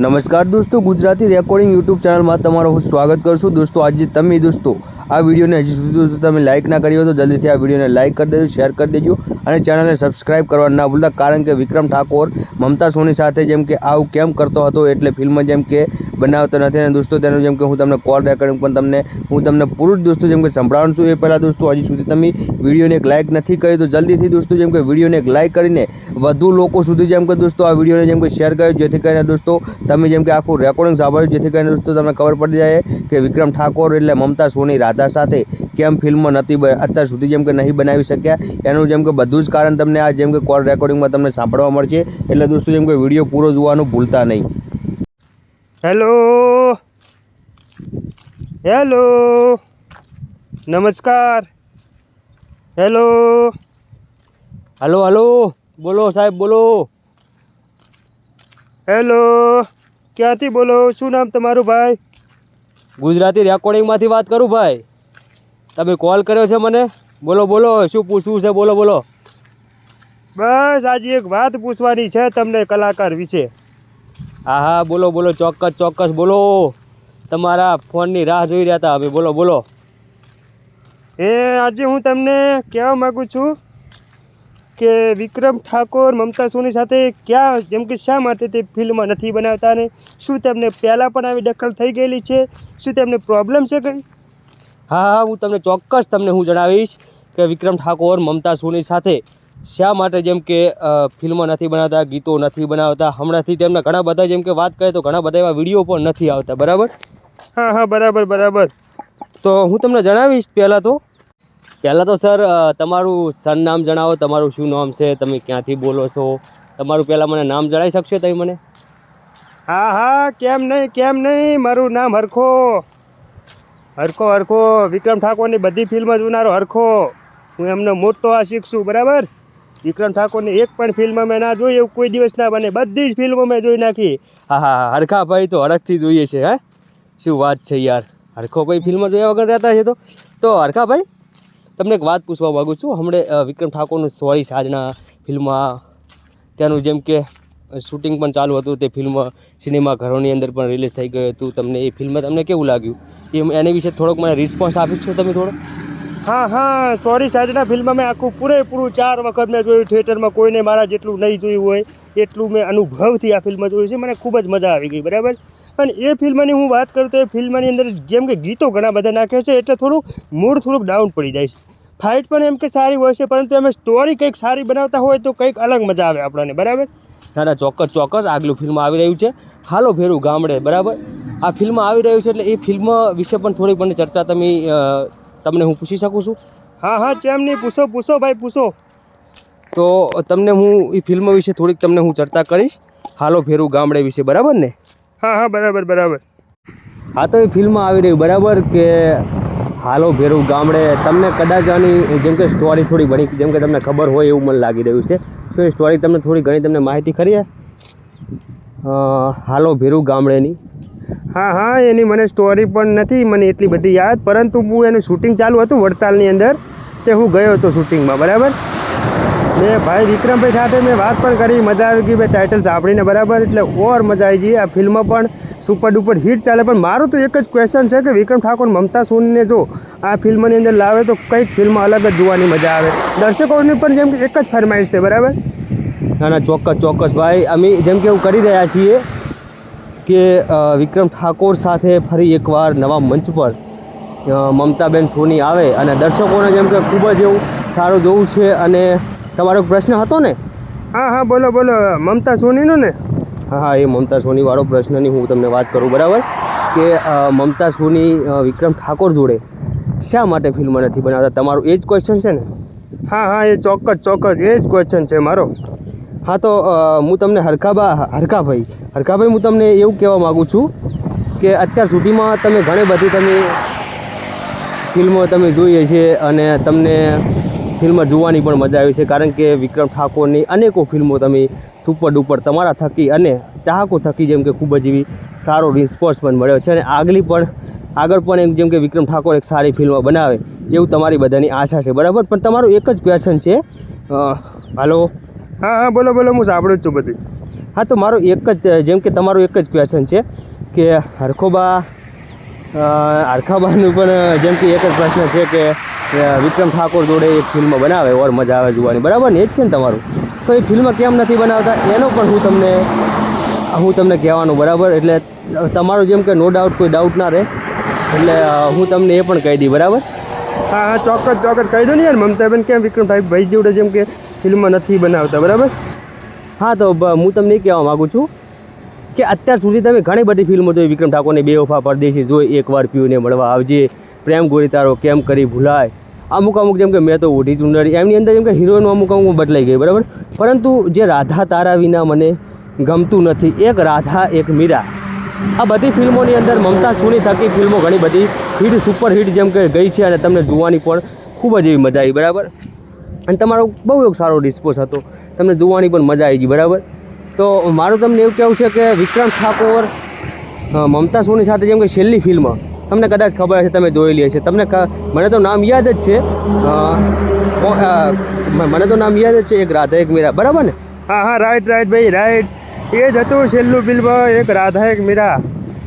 નમસ્કાર દોસ્તો, Gujarati recording YouTube ચેનલમાં તમારું હું સ્વાગત કરું છું. દોસ્તો આજે તમે દોસ્તો આ વિડીયોને હજી સુધી તમે લાઇક ના કરી હોય તો જલ્દીથી આ વિડીયોને લાઇક કરી દેજો, શેર કરી દેજો અને ચેનલને સબસ્ક્રાઇબ કરવા ના ભૂલતા. કારણ કે વિક્રમ ઠાકોર મમતા સોની સાથે જેમ કે આવું કેમ કરતો હતો એટલે ફિલ્મ જેમ કે બનાવતો નથી. અને દોસ્તો તેનું જેમ કે હું તમને કોલ રેકોર્ડિંગ પણ હું તમને પૂરું જ દોસ્તો જેમ કે સંભળાવું છું. એ પહેલાં દોસ્તો હજી સુધી તમે વિડીયોને એક લાઇક નથી કરી તો જલ્દીથી દોસ્તો જેમ કે વિડીયોને એક લાઇક કરીને વધુ લોકો સુધી જેમ કે દોસ્તો આ વિડીયોને જેમ કે શેર કર્યો, જેથી કરીને દોસ્તો તમે જેમ કે આખું રેકોર્ડિંગ સાંભળ્યું, જેથી કરીને દોસ્તો તમને ખબર પડી જાય કે વિક્રમ ઠાકોર એટલે મમતા સોની રાધા સાથે કેમ ફિલ્મ નથી અત્યાર સુધી જેમ કે નહીં બનાવી શક્યા. એનું જેમ કે બધું જ કારણ તમને આ જેમ કે કોલ રેકોર્ડિંગમાં તમને સાંભળવા મળશે. એટલે દોસ્તો જેમ કે વિડીયો પૂરો જોવાનું ભૂલતા નહીં. હેલો હેલો નમસ્કાર. હેલો હલો હલો બોલો સાહેબ, બોલો. હેલો ક્યાંથી બોલો? શું નામ તમારું ભાઈ? ગુજરાતી રેકોર્ડિંગમાંથી વાત કરું ભાઈ. તમે કોલ કર્યો છે મને? બોલો બોલો, શું પૂછવું છે? બોલો બોલો. બસ આજે એક વાત પૂછવાની છે તમને કલાકાર વિશે. હા હા બોલો બોલો, ચોક્કસ ચોક્કસ બોલો. તમારા ફોનની રાહ જોઈ રહ્યા હતા અમે. બોલો બોલો. આજે હું તમને કહેવા માગું છું કે વિક્રમ ઠાકોર મમતા સોની સાથે ક્યાં જેમ કે શા માટે તે ફિલ્મ નથી બનાવતા ને શું તેમને પહેલાં પણ આવી દખલ થઈ ગયેલી છે? શું તેમને પ્રોબ્લેમ છે કંઈ? હા હા હું તમને ચોક્કસ હું જણાવીશ કે વિક્રમ ઠાકોર મમતા સોની સાથે શા માટે જેમ કે ફિલ્મ નથી બનાવતા, ગીતો નથી બનાવતા. હમણાંથી તેમના ઘણા બધા જેમ કે વાત કરે તો ઘણા બધા એવા વિડીયો પણ નથી આવતા. બરાબર? હા હા બરાબર બરાબર. તો હું તમને જણાવીશ. પહેલાં તો સર તમારું સરનામ જણાવો. તમારું શું નામ છે? તમે ક્યાંથી બોલો છો? તમારું પહેલાં મને નામ જણાવી શકશો તમે મને? હા હા કેમ નહીં. મારું નામ હરખો વિક્રમ ઠાકોરની બધી ફિલ્મ જોનારો હરખો. હું એમનો મોટો આશિક છું. બરાબર? વિક્રમ ઠાકોરની એક પણ ફિલ્મ મેં ના જોઈ એવું કોઈ દિવસ ના બને. બધી જ ફિલ્મો મેં જોઈ નાખી. હા હા હરખા ભાઈ તો હરખથી જોઈએ છે. હે શું વાત છે યાર. હરખો ભાઈ ફિલ્મ જોયા વગર રહેતા છે તો હરખા ભાઈ તમને એક વાત પૂછવા માગું છું. હમણાં વિક્રમ ઠાકોરનું સોરી સાજણા ફિલ્મમાં ત્યાંનું જેમ કે શૂટિંગ પણ ચાલુ હતું. તે ફિલ્મ સિનેમાઘરોની અંદર પણ રિલીઝ થઈ ગયું હતું. તમને એ ફિલ્મ તમને કેવું લાગ્યું એની વિશે થોડોક મને રિસ્પોન્સ આપી છો તમે થોડો? હા સોરી સાજના ફિલ્મ મેં આખું પૂરેપૂરું 4 વખત મેં જોયું થિયેટરમાં. કોઈને મારા જેટલું નહીં જોયું હોય એટલું મેં અનુભવથી આ ફિલ્મ જોયું છે. મને ખૂબ જ મજા આવી ગઈ. બરાબર? અને એ ફિલ્મની હું વાત કરું તો એ ફિલ્મની અંદર જેમ કે ગીતો ઘણા બધા નાખે છે એટલે મૂડ થોડુંક ડાઉન પડી જાય છે. ફાઇટ પણ એમ કે સારી હોય છે, પરંતુ અમે સ્ટોરી કંઈક સારી બનાવતા હોય તો કંઈક અલગ મજા આવે આપણને. બરાબર? ના ચોક્કસ આગલું ફિલ્મ આવી રહ્યું છે હાલો ભેરું ગામડે. બરાબર? આ ફિલ્મ આવી રહ્યું છે એટલે એ ફિલ્મ વિશે પણ થોડીક મને ચર્ચા તમને હું પૂછી શકું છું? હા કેમ નહીં, પૂછો ભાઈ પૂછો. તો તમને હું એ ફિલ્મ વિશે થોડીક હું ચર્ચા કરીશ. હાલો ભેરું ગામડે વિશે. બરાબર ને? હા બરાબર. હા તો એ ફિલ્મ આવી રહ્યું. બરાબર કે હાલો ભેરું ગામડે. તમને કદાચ આની જેમ કે સ્ટોરી થોડી ઘણી જેમ કે તમને ખબર હોય એવું મને લાગી રહ્યું છે. શું એ સ્ટોરી તમને થોડી ઘણી તમને માહિતી ખરી? હાલો ભેરું ગામડેની. હા એની મને સ્ટોરી પણ નથી મને એટલી બધી યાદ, પરંતુ હું એનું શૂટિંગ ચાલુ હતું વડતાલની અંદર તે હું ગયો હતો શૂટિંગમાં. બરાબર? મેં ભાઈ વિક્રમભાઈ સાથે મેં વાત પણ કરી. મજા આવી ગઈ ભાઈ ટાઇટલ સાંભળીને. બરાબર? એટલે ઓર મજા આવી ગઈ. આ ફિલ્મ પણ સુપર ડુપર હિટ ચાલે. પણ મારું તો એક જ ક્વેશ્ચન છે કે વિક્રમ ઠાકોર મમતા સોનીને જો આ ફિલ્મની અંદર લાવે તો કંઈક ફિલ્મ અલગ જ જોવાની મજા આવે. દર્શકોની પણ જેમ કે એક જ ફરમાઈશ છે. બરાબર? ના ચોક્કસ ભાઈ. અમે જેમ કે એવું કરી રહ્યા છીએ કે વિક્રમ ઠાકોર સાથે ફરી એકવાર નવા મંચ પર મમતાબેન સોની આવે અને દર્શકોને જેમ કે ખૂબ જ એવું સારું જોવું છે. અને તમારો પ્રશ્ન હતો ને? હા બોલો મમતા સોનીનો ને? હા એ મમતા સોનીવાળો પ્રશ્નની હું તમને વાત કરું. બરાબર? કે મમતા સોની વિક્રમ ઠાકોર જોડે શા માટે ફિલ્મ નથી બનાવતા? તમારું એ જ ક્વેશ્ચન છે ને? હા એ ચોક્કસ એ જ ક્વેશ્ચન છે મારો. હા તો હું તમને હરખાભાઈ હું તમને એવું કહેવા માગું છું કે અત્યાર સુધીમાં તમે ઘણી બધી ફિલ્મો જોઈએ છે અને તમને ફિલ્મ જોવાની પણ મજા આવી છે. કારણ કે વિક્રમ ઠાકોરની અનેકો ફિલ્મો તમે સુપર ડુપર તમારા થકી અને ચાહકો થકી જેમ કે ખૂબ જ એવી સારો રિસ્પોન્સ પણ મળ્યો છે. અને આગળ પણ જેમ કે વિક્રમ ઠાકોર એક સારી ફિલ્મ બનાવે એવું તમારી બધાની આશા છે. બરાબર? પણ તમારું એક જ ક્વેશ્ચન છે. હાલો હા બોલો હું સાંભળું જ છું બધું. હા તો મારો એક જ જેમ કે તમારો એક જ ક્વેશ્ચન છે કે હરખાબાનું પણ જેમ કે એક જ પ્રશ્ન છે કે વિક્રમ ઠાકોર જોડે એક ફિલ્મ બનાવે ઓર મજા આવે જોવાની, બરાબર ને? એ જ છે ને તમારું. તો એ ફિલ્મ કેમ નથી બનાવતા એનો પણ હું તમને કહેવાનું, બરાબર? એટલે તમારું જેમ કે નો ડાઉટ કોઈ ડાઉટ ના રહે, એટલે હું તમને એ પણ કહી દઈ, બરાબર? હા હા, ચોક્કસ કહી દો ને યાર. મમતાબેન કેમ વિક્રમ ભાઈ જોડે જેમ કે ફિલ્મ નથી બનાવતા, બરાબર? હા તો હું તમને એ કહેવા માગું છું કે અત્યાર સુધી તમે ઘણી બધી ફિલ્મો જોઈ. વિક્રમ ઠાકોરની બેવફા, પરદેશી જોઈ, એકવાર પીયુને મળવા આવજે, પ્રેમ ગોરી તારો કેમ કરી ભૂલાય, અમુક જેમ કે મેં તો ઓઢી ચુંદડી, એમની અંદર જેમ કે હિરોઈનો અમુક બદલાઈ ગઈ, બરાબર? પરંતુ જે રાધા તારા વિના મને ગમતું નથી, એક રાધા એક મીરા, આ બધી ફિલ્મોની અંદર મમતા સોની થકી ફિલ્મો ઘણી બધી હિટ સુપર હિટ જેમ કે ગઈ છે અને તમને જોવાની પણ ખૂબ જ એવી મજા આવી, બરાબર? અને તમારો બહુ એક સારો રિસ્પોન્સ હતો, તમને જોવાની પણ મજા આવી ગઈ, બરાબર? તો મારું તમને એવું કહેવું છે કે વિક્રમ ઠાકોર મમતા સોની સાથે જેમ કે છેલ્લી ફિલ્મ તમને કદાચ ખબર હશે, તમે જોયેલી હશે, મને તો નામ યાદ જ છે, એક રાધા એક મીરા, બરાબર ને? હા હા, રાઈટ ભાઈ, રાઈટ. એ જ હતું છેલ્લું ફિલ્મ, એક રાધા એક મીરા,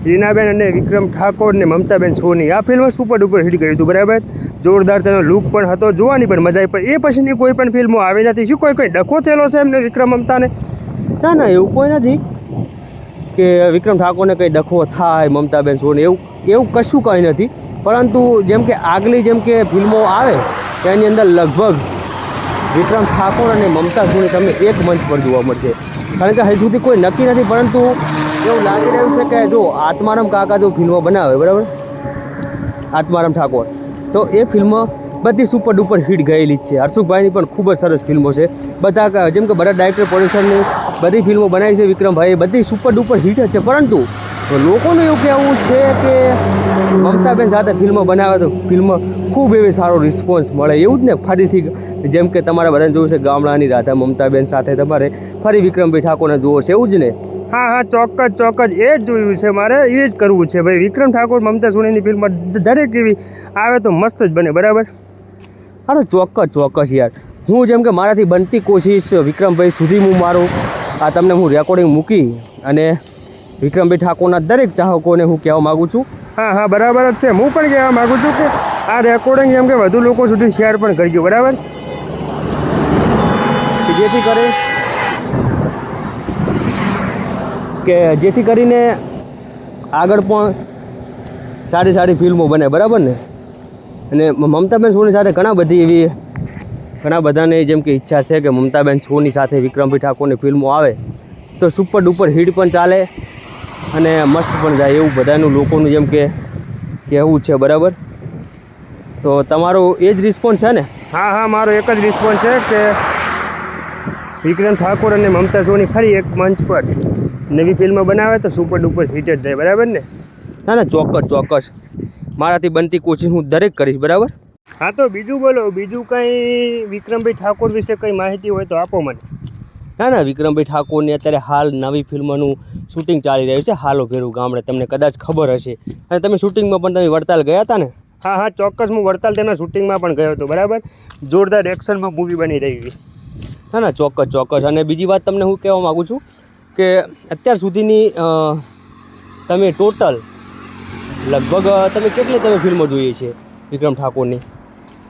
રીનાબેન અને વિક્રમ ઠાકોર ને મમતાબેન સોની. આ ફિલ્મ સુપર ડુપર હિટ ગયું હતું, બરાબર? જોરદાર તેનો લુક પણ હતો, જોવાની પણ મજા આવી. પણ એ પછીની કોઈ પણ ફિલ્મો આવી નથી. શું કોઈ ડખો થયેલો છે એમને વિક્રમ મમતાને? ના એવું કોઈ નથી કે વિક્રમ ઠાકોરને કંઈ ડખો થાય મમતાબેન સોની, એવું કશું કંઈ નથી. પરંતુ જેમ કે આગલી જેમ કે ફિલ્મો આવે એની અંદર લગભગ વિક્રમ ઠાકોર અને મમતા સોની તમને એક મંચ પર જોવા મળશે. કારણ કે હજી સુધી કોઈ નક્કી નથી, પરંતુ એવું લાગી રહ્યું છે કે જો આત્મારામ કાકા જો ફિલ્મો બનાવે, બરાબર, આત્મારામ ઠાકોર, તો એ ફિલ્મ બધી સુપર ડુપર હિટ ગયેલી જ છે. હર્ષુભાઈની પણ ખૂબ જ સરસ ફિલ્મો છે, બધા જેમ કે બધા ડાયરેક્ટર પ્રોડ્યુસરની બધી ફિલ્મો બનાવી છે વિક્રમભાઈએ, બધી સુપર ડુપર હિટ જ છે. પરંતુ લોકોનું એવું કહેવું છે કે મમતાબેન સાથે ફિલ્મ બનાવે તો ફિલ્મ ખૂબ એવી સારો રિસ્પોન્સ મળે, એવું જ ને? ફરીથી જેમ કે તમારે બધાને જોવું છે ગામડાની રાધા મમતાબેન સાથે તમારે ફરી વિક્રમભાઈ ઠાકોરને જોવો છે, એવું જ ને? હા હા, ચોક્કસ એ જ જોયું છે મારે, એ જ કરવું છે ભાઈ. વિક્રમ ઠાકોર મમતા સોનીની ફિલ્મ દરેક એવી આવે તો મસ્ત જ બને, બરાબર? અરે ચોક્કસ યાર, હું જેમ કે મારાથી બનતી કોશિશ વિક્રમભાઈ સુધી હું તમને હું રેકોર્ડિંગ મૂકી અને વિક્રમભાઈ ઠાકોરના દરેક ચાહકોને હું કહેવા માગું છું. હા હા, બરાબર જ છે. હું પણ કહેવા માગું છું કે આ રેકોર્ડિંગ જેમ કે વધુ લોકો સુધી શેર પણ કરજો, બરાબર? જેથી કરીને આગળ પણ સારી ફિલ્મો બને, બરાબર ને? અને મમતાબેન સોની સાથે ઘણા બધાને જેમ કે ઈચ્છા છે કે મમતાબેન સોની સાથે વિક્રમભાઈ ઠાકોરની ફિલ્મો આવે તો સુપર ડુપર હિટ પણ ચાલે અને મસ્ત પણ જાય, એવું બધાનું લોકોનું જેમ કે કહેવું છે, બરાબર? તો તમારો એ જ રિસ્પોન્સ છે ને? હા હા, મારો એક જ રિસ્પોન્સ છે કે વિક્રમ ઠાકોર અને મમતા સોની ફરી એક મંચ પર નવી ફિલ્મ બનાવે તો સુપર ડુપર હિટ જ જાય, બરાબર ને? ના ચોક્કસ મારાથી બનતી કોશિશ હું દરેક કરીશ, બરાબર? હા તો બીજું બોલો, બીજું કંઈ વિક્રમભાઈ ઠાકોર વિશે કંઈ માહિતી હોય તો આપો મને. ના વિક્રમભાઈ ઠાકોરની અત્યારે હાલ નવી ફિલ્મનું શૂટિંગ ચાલી રહ્યું છે, હાલો ભેરું ગામડે, તમને કદાચ ખબર હશે. અને તમે શૂટિંગમાં પણ તમે વડતાલ ગયા હતા ને? હા હા, ચોક્કસ. હું વડતાલ તેના શૂટિંગમાં પણ ગયો હતો, બરાબર? જોરદાર એક્શનમાં મૂવી બની રહી છે. ના ચોક્કસ. અને બીજી વાત તમને હું કહેવા માગું છું કે અત્યાર સુધીની તમે ટોટલ લગભગ તમે કેટલી ફિલ્મો જોઈએ છે વિક્રમ ઠાકોરની?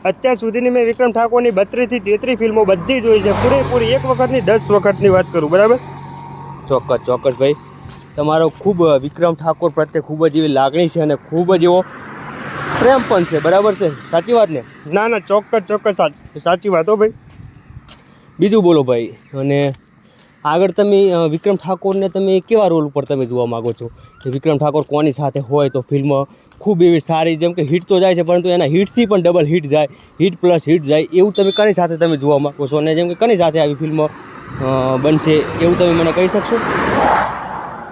અત્યાર સુધીની મેં વિક્રમ ઠાકોરની 32 થી 33 ફિલ્મો બધી જોઈ છે, પૂરેપૂરી, એક વખતની 10 વખતની વાત કરું, બરાબર? ચોક્કસ ભાઈ, તમારો ખૂબ વિક્રમ ઠાકોર પ્રત્યે ખૂબ જ એવી લાગણી છે અને ખૂબ જ એવો પ્રેમ પણ છે, બરાબર છે? સાચી વાત ને? ના ચોક્કસ સાચી વાત હો ભાઈ. બીજું બોલો ભાઈ, અને આગળ તમે વિક્રમ ઠાકોરને તમે કેવા રોલ ઉપર તમે જોવા માગો છો કે વિક્રમ ઠાકોર કોની સાથે હોય તો ફિલ્મ ખૂબ એવી સારી, જેમ કે હિટ તો જાય છે પરંતુ એના હિટથી પણ ડબલ હિટ જાય, હિટ પ્લસ હિટ જાય, એવું તમે કની સાથે તમે જોવા માગો છો? અને જેમ કે કની સાથે આવી ફિલ્મ બનશે એવું તમે મને કહી શકશો?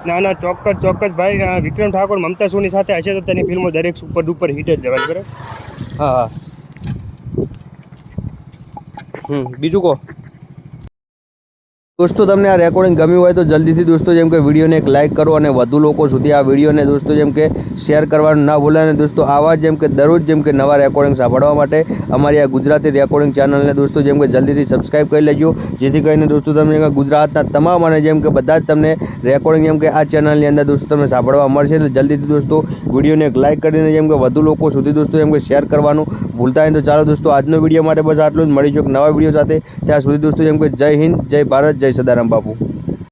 ના ચોક્કસ ભાઈ. વિક્રમ ઠાકોર મમતા સોની સાથે હશે તો તેની ફિલ્મો દરેક સુપર ડુપર હિટ જ જવાય, બરાબર? હા બીજું કહો. દોસ્તો તમને આ રેકોર્ડિંગ ગમ્યું હોય તો જલ્દીથી દોસ્તો જેમ કે વિડીયોને એક લાઇક કરો અને વધુ લોકો સુધી આ વિડીયોને દોસ્તો જેમ કે શેર કરવાનું ના ભૂલો. અને દોસ્તો આવા જેમ કે દરરોજ જેમ કે નવા રેકોર્ડિંગ સાંભળવા માટે અમારી આ ગુજરાતી રેકોર્ડિંગ ચેનલને દોસ્તો જેમ કે જલ્દીથી સબસ્ક્રાઈબ કરી લેજો, જેથી કરીને દોસ્તો તમને ગુજરાતના તમામ અને જેમ કે બધા જ તમને રેકોર્ડિંગ જેમ કે આ ચેનલની અંદર દોસ્તો તમને સાંભળવા મળશે. એટલે જલ્દીથી દોસ્તો વિડીયોને એક લાઇક કરીને જેમ કે વધુ લોકો સુધી દોસ્તો જેમ કે શેર કરવાનું ભૂલતા નહીં. તો ચાલો દોસ્તો આજનો વિડીયો માટે બસ આટલું જ. મળીશું એક નવા વિડીયો સાથે. ત્યાં સુધી દોસ્તો જેમ કે જય હિન્દ, જય ભારત, જય સદારામ બાપુ.